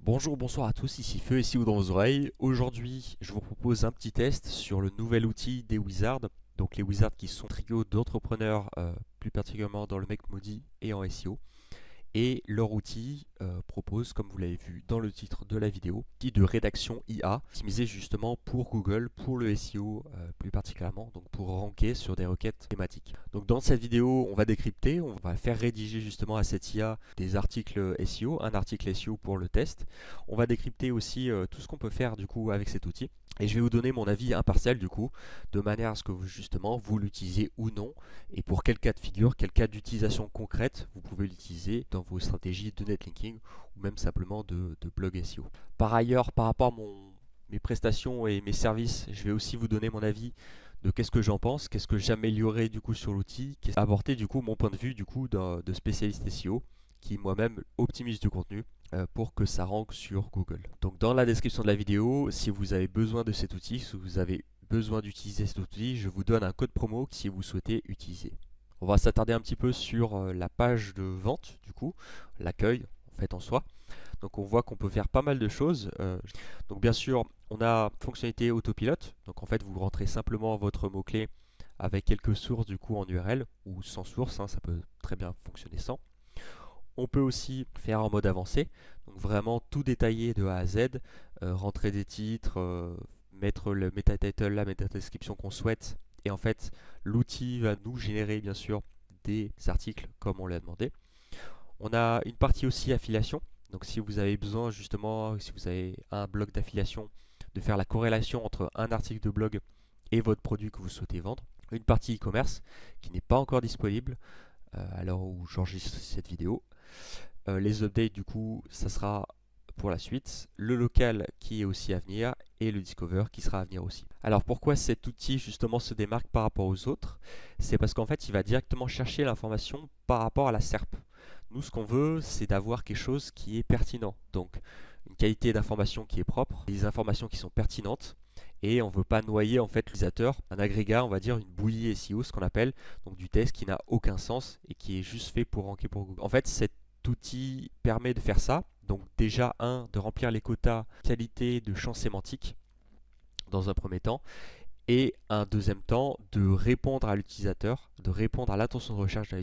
Bonjour, bonsoir à tous, ici Feu et si ou dans vos oreilles. Aujourd'hui, je vous propose un petit test sur le nouvel outil des Wizards. Donc les Wizards qui sont trio d'entrepreneurs, plus particulièrement dans le Make Modi et en SEO. Et leur outil propose, comme vous l'avez vu dans le titre de la vidéo, outil de rédaction IA, optimisé justement pour Google, pour le SEO plus particulièrement, donc pour ranker sur des requêtes thématiques. Donc dans cette vidéo, on va décrypter, on va faire rédiger justement à cette IA des articles SEO, un article SEO pour le test. On va décrypter aussi tout ce qu'on peut faire du coup avec cet outil. Et je vais vous donner mon avis impartial du coup, de manière à ce que vous, justement vous l'utilisiez ou non, et pour quel cas de figure, quel cas d'utilisation concrète vous pouvez l'utiliser dans vos stratégies de netlinking ou même simplement de blog SEO. Par ailleurs, par rapport à mes prestations et mes services, je vais aussi vous donner mon avis de qu'est-ce que j'en pense, qu'est-ce que j'améliorerais du coup sur l'outil, apporter du coup mon point de vue du coup de spécialiste SEO qui moi-même optimise du contenu pour que ça rank sur Google. Donc dans la description de la vidéo, si vous avez besoin de cet outil, si vous avez besoin d'utiliser cet outil, je vous donne un code promo si vous souhaitez utiliser. On va s'attarder un petit peu sur la page de vente, du coup, l'accueil en fait en soi. Donc on voit qu'on peut faire pas mal de choses. Donc bien sûr, on a fonctionnalité autopilote. Donc en fait, vous rentrez simplement votre mot-clé avec quelques sources du coup en URL ou sans source, hein, ça peut très bien fonctionner sans. On peut aussi faire en mode avancé, donc vraiment tout détailler de A à Z, rentrer des titres, mettre le meta title, la meta description qu'on souhaite, et en fait l'outil va nous générer bien sûr des articles comme on l'a demandé. On a une partie aussi affiliation, donc si vous avez besoin justement, si vous avez un blog d'affiliation, de faire la corrélation entre un article de blog et votre produit que vous souhaitez vendre. Une partie e-commerce qui n'est pas encore disponible à l'heure où j'enregistre cette vidéo. Les updates, du coup, ça sera pour la suite. Le local qui est aussi à venir et le Discover qui sera à venir aussi. Alors pourquoi cet outil justement se démarque par rapport aux autres? C'est parce qu'en fait il va directement chercher l'information par rapport à la SERP. Nous ce qu'on veut c'est d'avoir quelque chose qui est pertinent. Donc une qualité d'information qui est propre, des informations qui sont pertinentes. Et on ne veut pas noyer en fait l'utilisateur, un agrégat, on va dire une bouillie SEO, ce qu'on appelle, donc du test qui n'a aucun sens et qui est juste fait pour ranker pour Google. En fait, cet outil permet de faire ça. Donc déjà, de remplir les quotas qualité de champs sémantiques dans un premier temps. Et un deuxième temps, de répondre à l'utilisateur, de répondre à l'intention de recherche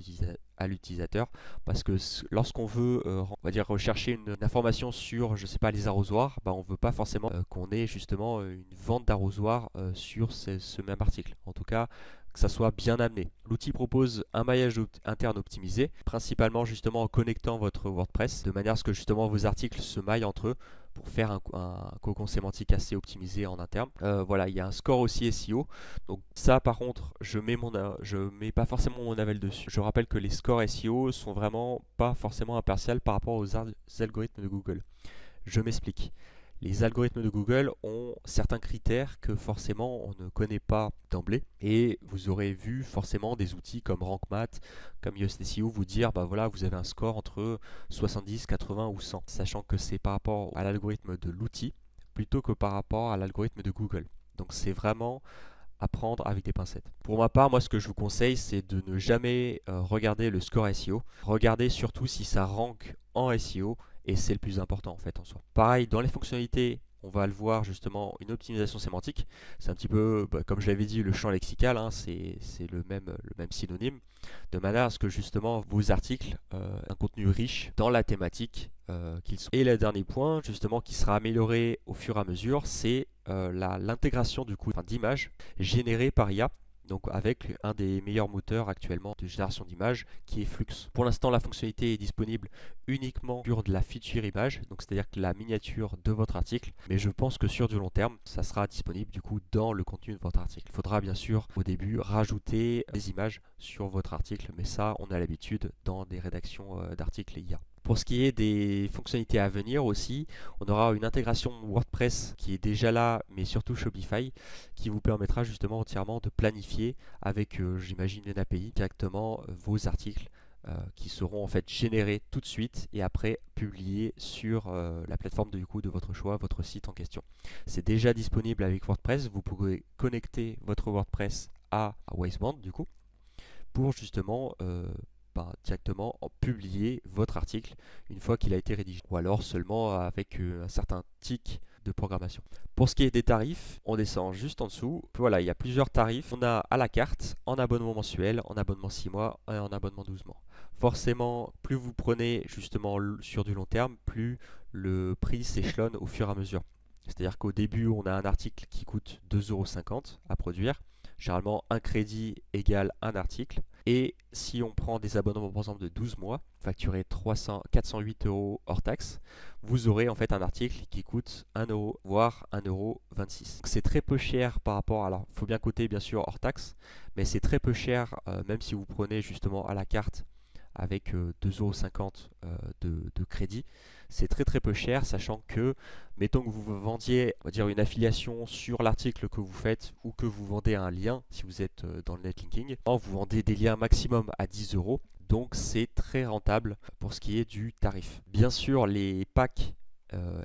à l'utilisateur. Parce que lorsqu'on veut, on va dire, rechercher une information sur, je sais pas, les arrosoirs, bah, on ne veut pas forcément qu'on ait justement une vente d'arrosoirs sur ce même article. En tout cas, que ça soit bien amené. L'outil propose un maillage interne optimisé, principalement justement en connectant votre WordPress, de manière à ce que justement vos articles se maillent entre eux pour faire un cocon sémantique assez optimisé en interne. Voilà, il y a un score aussi SEO. Donc ça par contre, je mets pas forcément mon aval dessus. Je rappelle que les scores SEO sont vraiment pas forcément impartials par rapport aux algorithmes de Google. Je m'explique. Les algorithmes de Google ont certains critères que forcément on ne connaît pas d'emblée et vous aurez vu forcément des outils comme RankMath, comme Yoast SEO vous dire bah voilà vous avez un score entre 70, 80 ou 100, sachant que c'est par rapport à l'algorithme de l'outil plutôt que par rapport à l'algorithme de Google. Donc c'est vraiment à prendre avec des pincettes. Pour ma part, moi ce que je vous conseille c'est de ne jamais regarder le score SEO. Regardez surtout si ça rank en SEO et c'est le plus important en fait en soi. Pareil, dans les fonctionnalités, on va le voir justement, une optimisation sémantique. C'est un petit peu, comme je l'avais dit, le champ lexical, hein, c'est le même synonyme, de manière à ce que justement vos articles un contenu riche dans la thématique qu'ils sont. Et le dernier point, justement, qui sera amélioré au fur et à mesure, c'est l'intégration du coup d'images générées par IA, donc avec un des meilleurs moteurs actuellement de génération d'images qui est Flux. Pour l'instant, la fonctionnalité est disponible uniquement sur de la feature image, donc c'est-à-dire que la miniature de votre article, mais je pense que sur du long terme, ça sera disponible du coup dans le contenu de votre article. Il faudra bien sûr au début rajouter des images sur votre article, mais ça, on a l'habitude dans des rédactions d'articles IA. Pour ce qui est des fonctionnalités à venir aussi, on aura une intégration WordPress qui est déjà là, mais surtout Shopify, qui vous permettra justement entièrement de planifier avec, j'imagine, une API directement vos articles qui seront en fait générés tout de suite et après publiés sur la plateforme du coup de votre choix, votre site en question. C'est déjà disponible avec WordPress, vous pourrez connecter votre WordPress à Wiseband du coup pour justement directement publier votre article une fois qu'il a été rédigé, ou alors seulement avec un certain tic de programmation. Pour ce qui est des tarifs, on descend juste en dessous. Voilà, il y a plusieurs tarifs. On a à la carte, en abonnement mensuel, en abonnement 6 mois et en abonnement 12 mois. Forcément, plus vous prenez justement sur du long terme, plus le prix s'échelonne au fur et à mesure. C'est-à-dire qu'au début, on a un article qui coûte 2,50 € à produire. Généralement, un crédit égale un article. Et si on prend des abonnements par exemple de 12 mois, facturé 408 € hors taxe, vous aurez en fait un article qui coûte 1 €, voire 1,26 €. C'est très peu cher par rapport, alors il faut bien coter bien sûr hors taxe, mais c'est très peu cher même si vous prenez justement à la carte avec 2,50 € de crédit. C'est très très peu cher, sachant que, mettons que vous vendiez, on va dire, une affiliation sur l'article que vous faites ou que vous vendez un lien, si vous êtes dans le netlinking, vous vendez des liens maximum à 10 €, donc c'est très rentable pour ce qui est du tarif. Bien sûr, les packs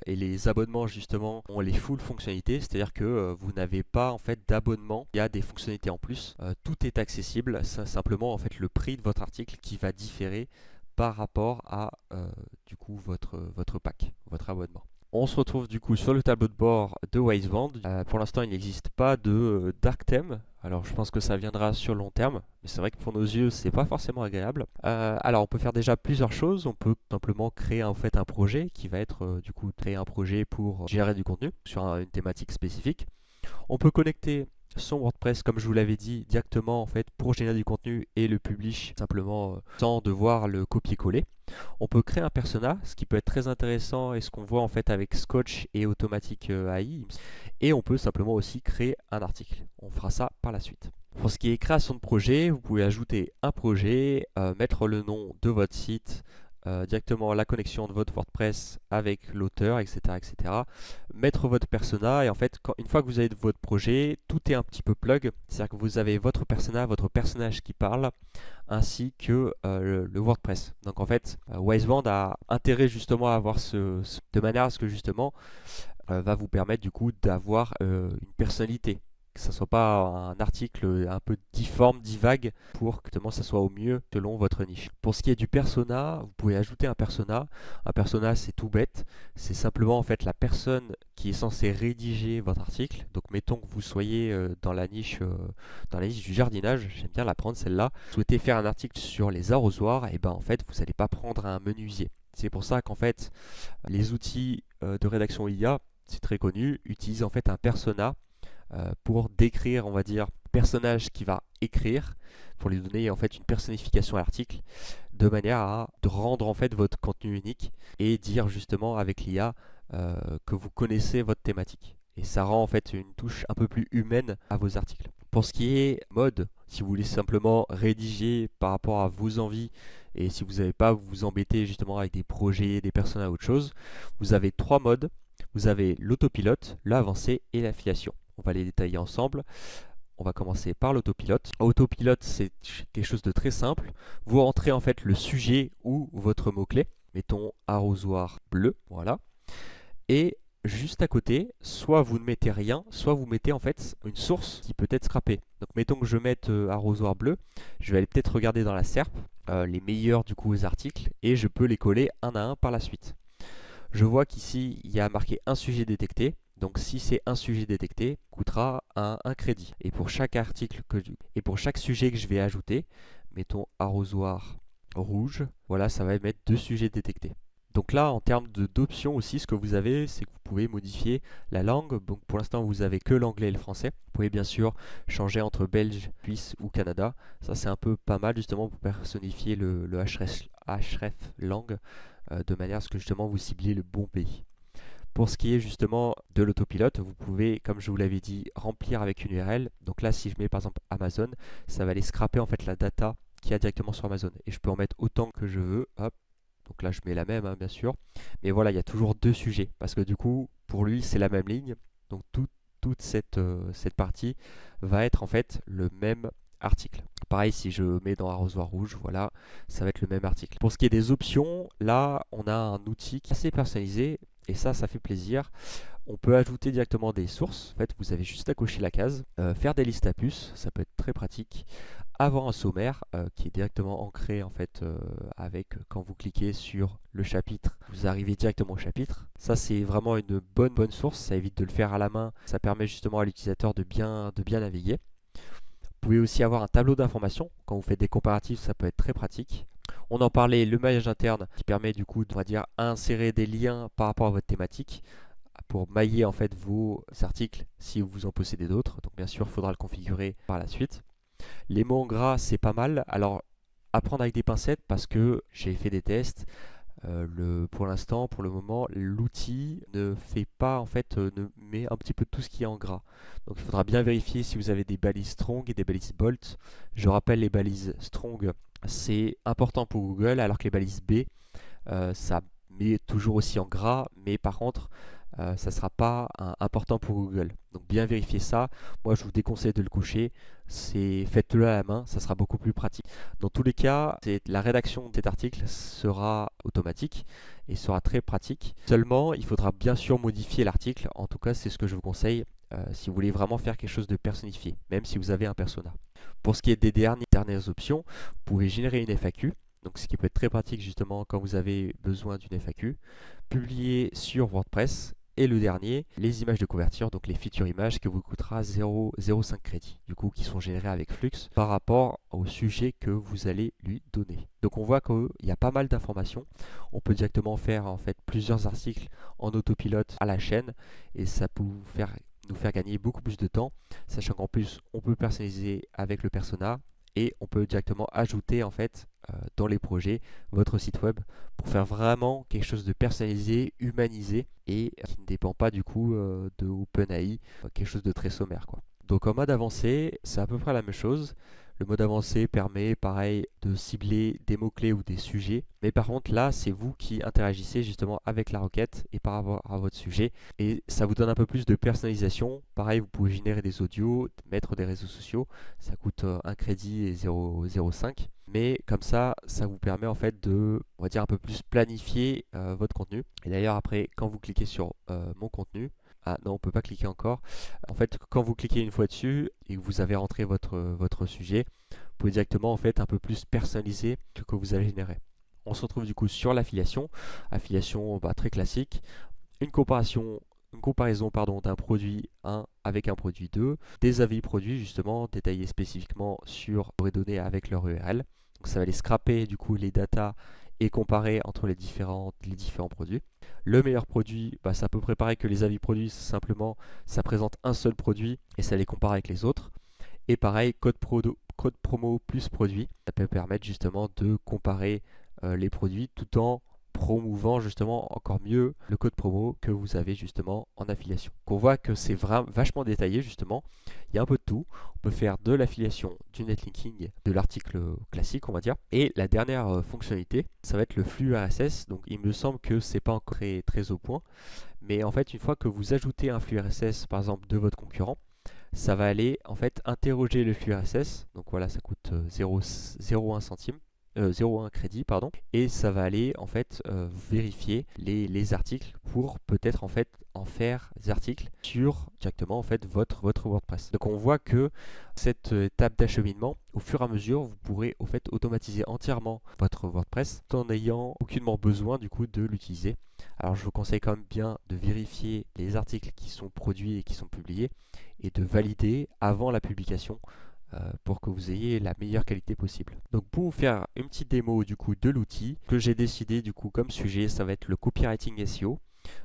et les abonnements justement ont les full fonctionnalités, c'est-à-dire que vous n'avez pas en fait d'abonnement, il y a des fonctionnalités en plus, tout est accessible, c'est simplement en fait le prix de votre article qui va différer par rapport à du coup votre pack, votre abonnement. On se retrouve du coup sur le tableau de bord de Wiseband. Pour l'instant, il n'existe pas de dark theme. Alors, je pense que ça viendra sur le long terme, mais c'est vrai que pour nos yeux, c'est pas forcément agréable. Alors, on peut faire déjà plusieurs choses. On peut simplement créer en fait un projet qui va être du coup créer un projet pour gérer du contenu sur une thématique spécifique. On peut connecter son WordPress, comme je vous l'avais dit, directement en fait pour générer du contenu et le publish simplement sans devoir le copier-coller. On peut créer un persona, ce qui peut être très intéressant et ce qu'on voit en fait avec Scotch et Automatic AI. Et on peut simplement aussi créer un article. On fera ça par la suite. Pour ce qui est création de projet, vous pouvez ajouter un projet, mettre le nom de votre site, directement la connexion de votre WordPress avec l'auteur, etc., etc. Mettre votre persona et en fait, une fois que vous avez votre projet, tout est un petit peu plug. C'est-à-dire que vous avez votre persona, votre personnage qui parle, ainsi que le WordPress. Donc en fait, Wiseband a intérêt justement à avoir de manière à ce que justement va vous permettre du coup d'avoir une personnalité, que ça soit pas un article un peu difforme, divague, pour que ça soit au mieux selon votre niche. Pour ce qui est du persona, vous pouvez ajouter un persona. Un persona, c'est tout bête, c'est simplement en fait la personne qui est censée rédiger votre article. Donc mettons que vous soyez dans la niche du jardinage, j'aime bien la prendre celle-là. Vous souhaitez faire un article sur les arrosoirs, et ben en fait vous n'allez pas prendre un menuisier. C'est pour ça qu'en fait les outils de rédaction IA, c'est très connu, utilisent en fait un persona pour décrire, on va dire, le personnage qui va écrire, pour lui donner en fait une personnification à l'article, de manière à rendre en fait votre contenu unique et dire justement avec l'IA que vous connaissez votre thématique. Et ça rend en fait une touche un peu plus humaine à vos articles. Pour ce qui est mode, si vous voulez simplement rédiger par rapport à vos envies et si vous n'avez pas vous embêter justement avec des projets, des personnages, autre chose, vous avez 3 modes. Vous avez l'autopilote, l'avancé et l'affiliation. On va les détailler ensemble. On va commencer par l'autopilote. Autopilote, c'est quelque chose de très simple. Vous rentrez en fait le sujet ou votre mot-clé. Mettons arrosoir bleu, voilà. Et juste à côté, soit vous ne mettez rien, soit vous mettez en fait une source qui peut être scrappée. Donc mettons que je mette arrosoir bleu, je vais aller peut-être regarder dans la SERP les meilleurs du coup articles et je peux les coller un à un par la suite. Je vois qu'ici il y a marqué un sujet détecté. Donc si c'est un sujet détecté, coûtera un crédit. Et pour chaque article et pour chaque sujet que je vais ajouter, mettons arrosoir rouge, voilà, ça va mettre 2 sujets détectés. Donc là, en termes d'options aussi, ce que vous avez, c'est que vous pouvez modifier la langue. Donc pour l'instant, vous avez que l'anglais et le français. Vous pouvez bien sûr changer entre Belge, Suisse ou Canada. Ça, c'est un peu pas mal justement pour personnifier le href langue de manière à ce que justement vous cibliez le bon pays. Pour ce qui est justement de l'autopilote, vous pouvez, comme je vous l'avais dit, remplir avec une URL. Donc là, si je mets par exemple Amazon, ça va aller scraper en fait la data qu'il y a directement sur Amazon. Et je peux en mettre autant que je veux. Hop. Donc là, je mets la même, hein, bien sûr. Mais voilà, il y a toujours 2 sujets. Parce que du coup, pour lui, c'est la même ligne. Donc toute cette partie va être en fait le même article. Pareil, si je mets dans arrosoir rouge, voilà, ça va être le même article. Pour ce qui est des options, là, on a un outil qui est assez personnalisé. Et ça fait plaisir. On peut ajouter directement des sources. En fait, vous avez juste à cocher la case. Faire des listes à puces, ça peut être très pratique. avoir un sommaire qui est directement ancré en fait avec quand vous cliquez sur le chapitre, vous arrivez directement au chapitre. Ça c'est vraiment une bonne source, ça évite de le faire à la main, ça permet justement à l'utilisateur de bien naviguer. Vous pouvez aussi avoir un tableau d'informations. Quand vous faites des comparatifs, ça peut être très pratique. On en parlait, le maillage interne qui permet du coup, on va dire, insérer des liens par rapport à votre thématique pour mailler en fait vos articles si vous en possédez d'autres. Donc bien sûr, il faudra le configurer par la suite. Les mots en gras, c'est pas mal. Alors, à prendre avec des pincettes parce que j'ai fait des tests. Pour l'instant, pour le moment, l'outil ne fait pas, en fait, ne met un petit peu tout ce qui est en gras. Donc il faudra bien vérifier si vous avez des balises strong et des balises bolt. Je rappelle, les balises strong, c'est important pour Google, alors que les balises B, ça met toujours aussi en gras, mais par contre, ça ne sera pas important pour Google. Donc bien vérifier ça. Moi, je vous déconseille de le coucher. Faites-le à la main, ça sera beaucoup plus pratique. Dans tous les cas, la rédaction de cet article sera automatique et sera très pratique. Seulement, il faudra bien sûr modifier l'article. En tout cas, c'est ce que je vous conseille si vous voulez vraiment faire quelque chose de personnifié, même si vous avez un persona. Pour ce qui est des dernières options, vous pouvez générer une FAQ. Donc, ce qui peut être très pratique justement quand vous avez besoin d'une FAQ. Publier sur WordPress. Et le dernier, les images de couverture, donc les feature images qui vous coûtera 0,05 crédits, du coup qui sont générés avec Flux par rapport au sujet que vous allez lui donner. Donc on voit qu'il y a pas mal d'informations. On peut directement faire en fait plusieurs articles en autopilote à la chaîne et ça peut nous faire gagner beaucoup plus de temps, sachant qu'en plus on peut personnaliser avec le persona et on peut directement ajouter en fait dans les projets votre site web pour faire vraiment quelque chose de personnalisé, humanisé et qui ne dépend pas du coup de OpenAI, quelque chose de très sommaire quoi. Donc en mode avancé, c'est à peu près la même chose. Le mode avancé permet pareil de cibler des mots-clés ou des sujets. Mais par contre là, c'est vous qui interagissez justement avec la requête et par rapport à votre sujet. Et ça vous donne un peu plus de personnalisation. Pareil, vous pouvez générer des audios, mettre des réseaux sociaux. Ça coûte un crédit et 0,05. Mais comme ça vous permet en fait de, on va dire, un peu plus planifier votre contenu. Et d'ailleurs après, quand vous cliquez sur mon contenu, ah non, on ne peut pas cliquer encore. En fait, quand vous cliquez une fois dessus et que vous avez rentré votre sujet, vous pouvez directement en fait un peu plus personnaliser ce que vous avez généré. On se retrouve du coup sur l'affiliation. Affiliation très classique. Une comparaison d'un produit 1 avec un produit 2. Des avis produits justement détaillés spécifiquement sur les données avec leur URL. Donc ça va aller scraper du coup les datas et comparer entre les différents produits. Le meilleur produit, c'est à peu près pareil que les avis produits, simplement ça présente un seul produit et ça les compare avec les autres. Et pareil, code promo plus produit, ça peut permettre justement de comparer les produits tout en promouvant justement encore mieux le code promo que vous avez justement en affiliation. Donc on voit que c'est vachement détaillé justement, il y a un peu de tout. On peut faire de l'affiliation, du netlinking, de l'article classique on va dire. Et la dernière fonctionnalité, ça va être le flux RSS. Donc il me semble que c'est pas encore très au point, mais en fait une fois que vous ajoutez un flux RSS par exemple de votre concurrent, ça va aller en fait interroger le flux RSS. Donc voilà, ça coûte 0,1 centime. 0,1 crédit pardon, et ça va aller en fait vérifier les articles pour peut-être en fait en faire des articles sur directement en fait votre WordPress. Donc on voit que cette étape d'acheminement, au fur et à mesure, vous pourrez au fait automatiser entièrement votre WordPress en n'ayant aucunement besoin du coup de l'utiliser. Alors je vous conseille quand même bien de vérifier les articles qui sont produits et qui sont publiés et de valider avant la publication pour que vous ayez la meilleure qualité possible. Donc pour vous faire une petite démo du coup de l'outil que j'ai décidé du coup comme sujet, ça va être le copywriting SEO.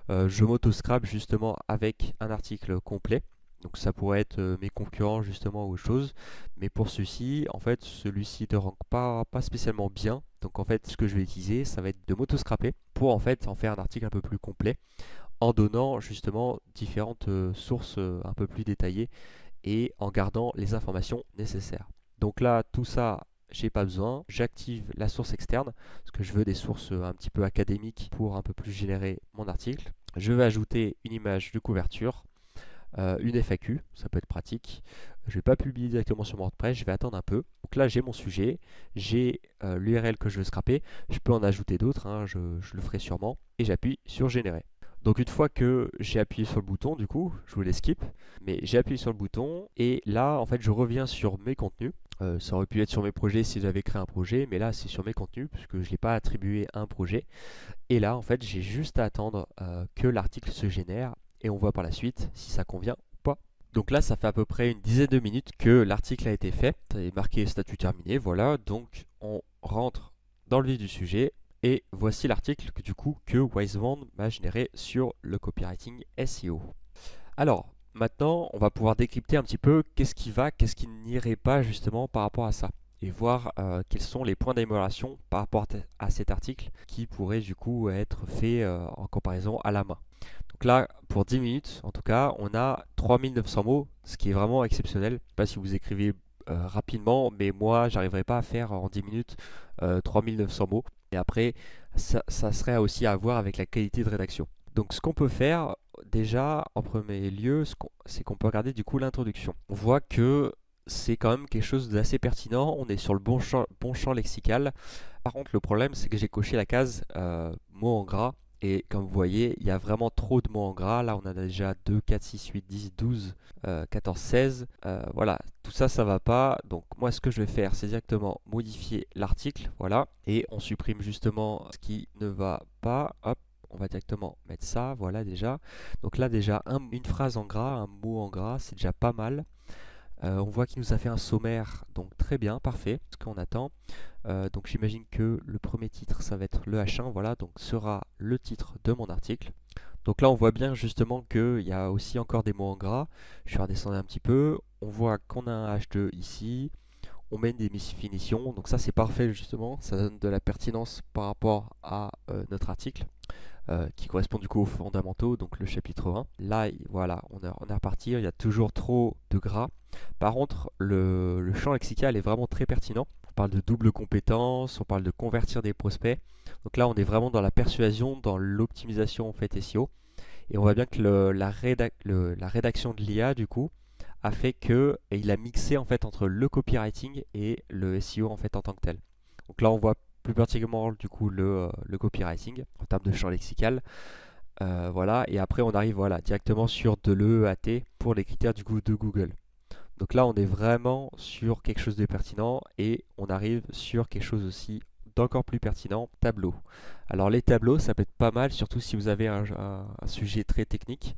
Je m'auto-scrape justement avec un article complet. Donc ça pourrait être mes concurrents justement ou autre chose. Mais pour ceci, en fait, celui-ci ne rank pas spécialement bien. Donc en fait, ce que je vais utiliser, ça va être de m'auto-scraper pour en fait en faire un article un peu plus complet en donnant justement différentes sources un peu plus détaillées et en gardant les informations nécessaires. Donc là, tout ça, j'ai pas besoin. J'active la source externe parce que je veux des sources un petit peu académiques pour un peu plus générer mon article. Je vais ajouter une image de couverture, une FAQ, ça peut être pratique. Je ne vais pas publier directement sur WordPress, je vais attendre un peu. Donc là, j'ai mon sujet, j'ai l'URL que je veux scraper. Je peux en ajouter d'autres, hein, je le ferai sûrement. Et j'appuie sur générer. Donc une fois que j'ai appuyé sur le bouton, du coup, je vous les skip, mais j'ai appuyé sur le bouton et là, en fait, je reviens sur mes contenus. Ça aurait pu être sur mes projets si j'avais créé un projet, mais là c'est sur mes contenus puisque je ne l'ai pas attribué à un projet. Et là en fait j'ai juste à attendre que l'article se génère et on voit par la suite si ça convient ou pas. Donc là ça fait à peu près une dizaine de minutes que l'article a été fait. Ça est marqué statut terminé, voilà. Donc on rentre dans le vif du sujet. Et voici l'article que Wiseband m'a généré sur le copywriting SEO. Alors, maintenant, on va pouvoir décrypter un petit peu qu'est-ce qui n'irait pas justement par rapport à ça. Et voir quels sont les points d'amélioration par rapport à cet article qui pourrait du coup être fait en comparaison à la main. Donc là, pour 10 minutes, en tout cas, on a 3900 mots, ce qui est vraiment exceptionnel. Je ne sais pas si vous écrivez rapidement, mais moi, j'arriverai pas à faire en 10 minutes 3900 mots. Et après, ça serait aussi à voir avec la qualité de rédaction. Donc ce qu'on peut faire déjà en premier lieu, c'est qu'on peut regarder du coup l'introduction. On voit que c'est quand même quelque chose d'assez pertinent, on est sur le bon champ lexical. Par contre le problème c'est que j'ai coché la case mots en gras et comme vous voyez il y a vraiment trop de mots en gras. Là on a déjà 2, 4, 6, 8, 10, 12, 14, 16. Voilà, tout ça ça va pas. Donc moi ce que je vais faire c'est directement modifier l'article, voilà, et on supprime justement ce qui ne va pas. Hop, on va directement mettre ça, voilà déjà. Donc là déjà une phrase en gras, un mot en gras, c'est déjà pas mal. On voit qu'il nous a fait un sommaire, donc très bien, parfait, ce qu'on attend. Donc j'imagine que le premier titre, ça va être le H1, voilà, donc sera le titre de mon article. Donc là on voit bien justement qu'il y a aussi encore des mots en gras. Je vais redescendre un petit peu, on voit qu'on a un H2 ici, on met des définitions, donc ça c'est parfait justement, ça donne de la pertinence par rapport à notre article. Qui correspond du coup aux fondamentaux, donc le chapitre 1. Là, voilà, on est reparti, il y a toujours trop de gras. Par contre, le champ lexical est vraiment très pertinent. On parle de double compétence, on parle de convertir des prospects. Donc là, on est vraiment dans la persuasion, dans l'optimisation en fait SEO. Et on voit bien que la rédaction de l'IA, du coup, a fait que il a mixé en fait entre le copywriting et le SEO en fait en tant que tel. Donc là, on voit plus particulièrement du coup le copywriting en termes de champ lexical. Voilà, et après on arrive voilà, directement sur de l'EAT pour les critères du coup de Google. Donc là on est vraiment sur quelque chose de pertinent et on arrive sur quelque chose aussi d'encore plus pertinent, tableau. Alors les tableaux ça peut être pas mal, surtout si vous avez un sujet très technique,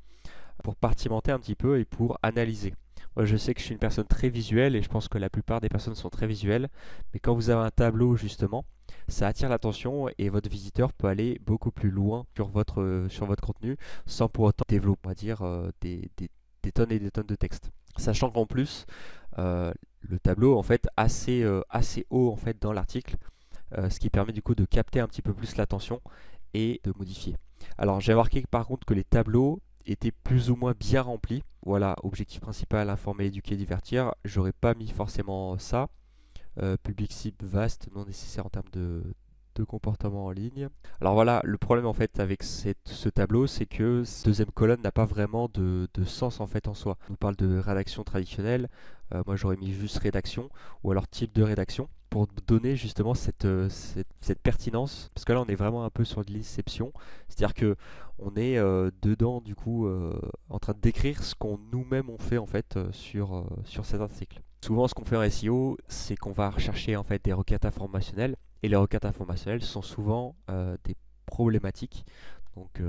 pour partimenter un petit peu et pour analyser. Moi, je sais que je suis une personne très visuelle et je pense que la plupart des personnes sont très visuelles, mais quand vous avez un tableau justement, ça attire l'attention et votre visiteur peut aller beaucoup plus loin sur votre contenu sans pour autant développer, on va dire, des tonnes et des tonnes de texte. Sachant qu'en plus, le tableau en fait assez haut en fait dans l'article, ce qui permet du coup de capter un petit peu plus l'attention et de modifier. Alors j'ai remarqué par contre que les tableaux étaient plus ou moins bien remplis. Voilà, objectif principal, informer, éduquer, divertir. J'aurais pas mis forcément ça. Public cible vaste, non nécessaire en termes de comportement en ligne. Alors voilà, le problème en fait avec ce tableau, c'est que cette deuxième colonne n'a pas vraiment de sens en fait en soi. On nous parle de rédaction traditionnelle, moi j'aurais mis juste rédaction, ou alors type de rédaction, pour donner justement cette pertinence, parce que là on est vraiment un peu sur de l'inception, c'est-à-dire que on est dedans du coup en train de décrire ce qu'on nous-mêmes on fait en fait sur cet article. Souvent, ce qu'on fait en SEO, c'est qu'on va rechercher en fait des requêtes informationnelles, et les requêtes informationnelles sont souvent des problématiques. Donc,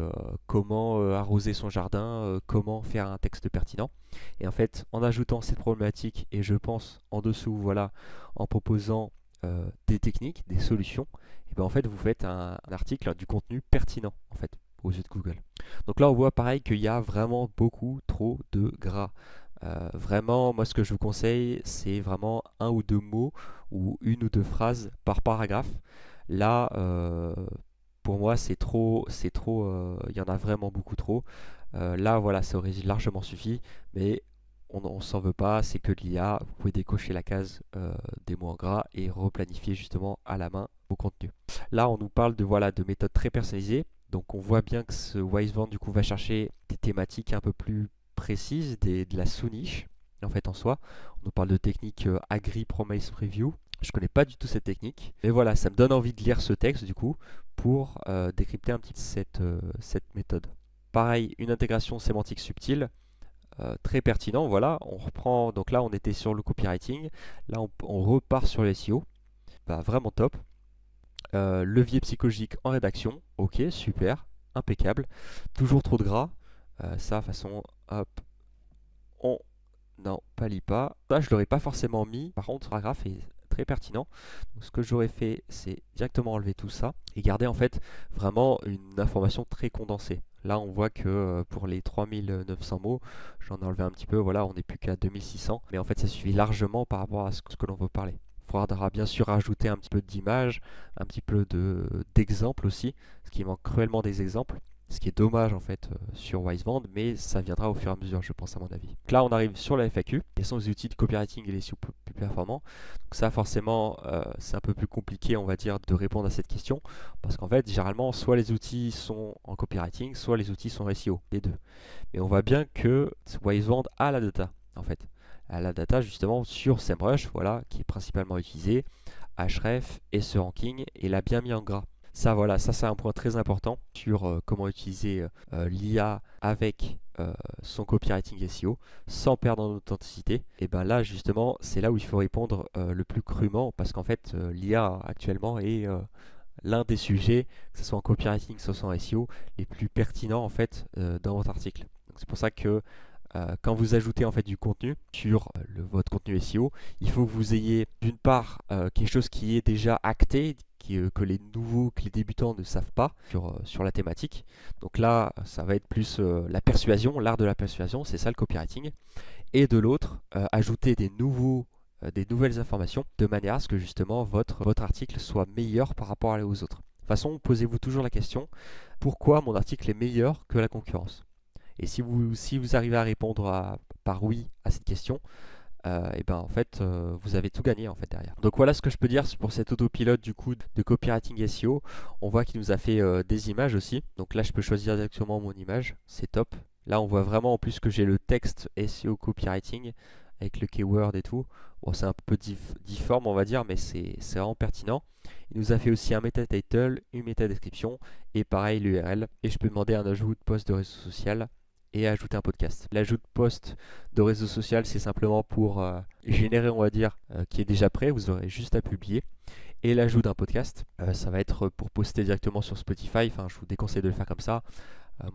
comment arroser son jardin, comment faire un texte pertinent. Et en fait, en ajoutant cette problématique, et je pense en dessous, voilà, en proposant des techniques, des solutions, et ben en fait, vous faites un article, du contenu pertinent en fait aux yeux de Google. Donc là, on voit pareil qu'il y a vraiment beaucoup trop de gras. Vraiment, moi ce que je vous conseille, c'est vraiment un ou deux mots ou une ou deux phrases par paragraphe. Là, pour moi, il y en a vraiment beaucoup trop. Là, voilà, ça aurait largement suffi, mais on s'en veut pas, c'est que de l'IA. Vous pouvez décocher la case des mots en gras et replanifier justement à la main vos contenus. Là, on nous parle de, voilà, de méthodes très personnalisées. Donc on voit bien que ce Wiseband du coup va chercher des thématiques un peu plus précises, de la sous-niche en fait en soi. On nous parle de technique Agri Promise Preview. Je connais pas du tout cette technique, mais voilà, ça me donne envie de lire ce texte du coup pour décrypter un petit peu cette méthode. Pareil, une intégration sémantique subtile. très pertinent. Voilà, on reprend, donc là on était sur le copywriting, là on repart sur le SEO, bah, vraiment top. Levier psychologique en rédaction, ok, super, impeccable. Toujours trop de gras, ça façon, hop, on non, pallie pas. Ça, je l'aurais pas forcément mis. Par contre, le paragraphe est très pertinent. Donc, ce que j'aurais fait, c'est directement enlever tout ça et garder en fait vraiment une information très condensée. Là, on voit que pour les 3900 mots, j'en ai enlevé un petit peu. Voilà, on n'est plus qu'à 2600. Mais en fait, ça suffit largement par rapport à ce que l'on veut parler. Il faudra bien sûr rajouter un petit peu d'images, un petit peu d'exemples aussi, parce qu'il manque cruellement des exemples. Ce qui est dommage en fait sur Wisevand, mais ça viendra au fur et à mesure, je pense, à mon avis. Donc là, on arrive sur la FAQ. Quels sont les outils de copywriting et les SEO plus performants? Donc ça, forcément, c'est un peu plus compliqué, on va dire, de répondre à cette question, parce qu'en fait, généralement, soit les outils sont en copywriting, soit les outils sont SEO, les deux. Mais on voit bien que Wisevand a la data, en fait. A la data justement sur SEMrush, voilà, qui est principalement utilisé, Ahref et ce ranking, et l'a bien mis en gras. Ça, voilà, ça c'est un point très important sur comment utiliser l'IA avec son copywriting SEO sans perdre en authenticité. Et bien là, justement, c'est là où il faut répondre le plus crûment parce qu'en fait, l'IA actuellement est l'un des sujets, que ce soit en copywriting, que ce soit en SEO, les plus pertinents en fait dans votre article. Donc c'est pour ça que quand vous ajoutez en fait du contenu sur votre contenu SEO, il faut que vous ayez d'une part quelque chose qui est déjà acté, que les nouveaux, que les débutants ne savent pas sur la thématique. Donc là, ça va être plus la persuasion, l'art de la persuasion, c'est ça le copywriting. Et de l'autre, ajouter des nouvelles informations de manière à ce que justement votre article soit meilleur par rapport aux autres. De toute façon, posez-vous toujours la question, pourquoi mon article est meilleur que la concurrence? Et si vous arrivez à répondre par oui à cette question, et ben en fait vous avez tout gagné en fait derrière. Donc voilà ce que je peux dire pour cet autopilote du coup de copywriting SEO. On voit qu'il nous a fait des images aussi. Donc là je peux choisir directement mon image, c'est top. Là on voit vraiment en plus que j'ai le texte SEO copywriting avec le keyword et tout. Bon c'est un peu difforme on va dire mais c'est vraiment pertinent. Il nous a fait aussi un meta title, une meta description et pareil l'URL. Et je peux demander un ajout de post de réseau social et ajouter un podcast. L'ajout de post de réseau social, c'est simplement pour générer, on va dire, qui est déjà prêt, vous aurez juste à publier. Et l'ajout d'un podcast, ça va être pour poster directement sur Spotify, enfin je vous déconseille de le faire comme ça.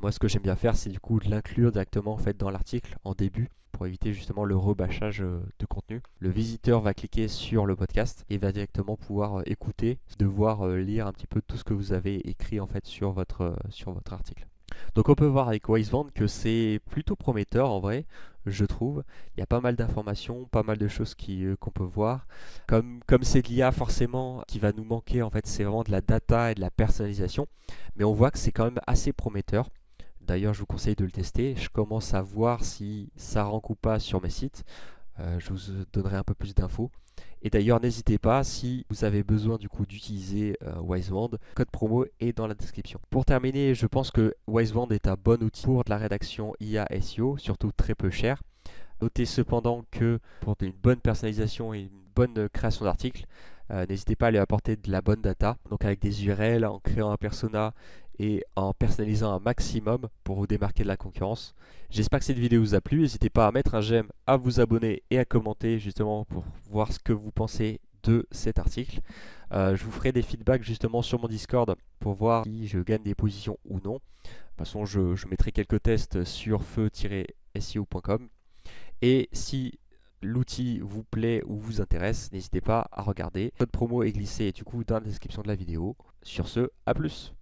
Moi ce que j'aime bien faire, c'est du coup de l'inclure directement en fait dans l'article en début pour éviter justement le rebâchage de contenu. Le visiteur va cliquer sur le podcast et va directement pouvoir écouter, devoir lire un petit peu tout ce que vous avez écrit en fait sur votre article. Donc on peut voir avec Wisevand que c'est plutôt prometteur en vrai, je trouve. Il y a pas mal d'informations, pas mal de choses qu'on peut voir. Comme c'est de l'IA forcément qui va nous manquer, en fait c'est vraiment de la data et de la personnalisation. Mais on voit que c'est quand même assez prometteur. D'ailleurs je vous conseille de le tester. Je commence à voir si ça rank ou pas sur mes sites. Je vous donnerai un peu plus d'infos. Et d'ailleurs, n'hésitez pas, si vous avez besoin du coup d'utiliser Wisevand, le code promo est dans la description. Pour terminer, je pense que Wisevand est un bon outil pour de la rédaction IA SEO, surtout très peu cher. Notez cependant que pour une bonne personnalisation et une bonne création d'articles, n'hésitez pas à lui apporter de la bonne data, donc avec des URL, en créant un persona et en personnalisant un maximum pour vous démarquer de la concurrence. J'espère que cette vidéo vous a plu, n'hésitez pas à mettre un j'aime, à vous abonner et à commenter justement pour voir ce que vous pensez de cet article. Je vous ferai des feedbacks justement sur mon Discord pour voir si je gagne des positions ou non. De toute façon, je mettrai quelques tests sur feu-seo.com. Et si l'outil vous plaît ou vous intéresse, n'hésitez pas à regarder. Le code promo est glissé du coup dans la description de la vidéo. Sur ce, à plus!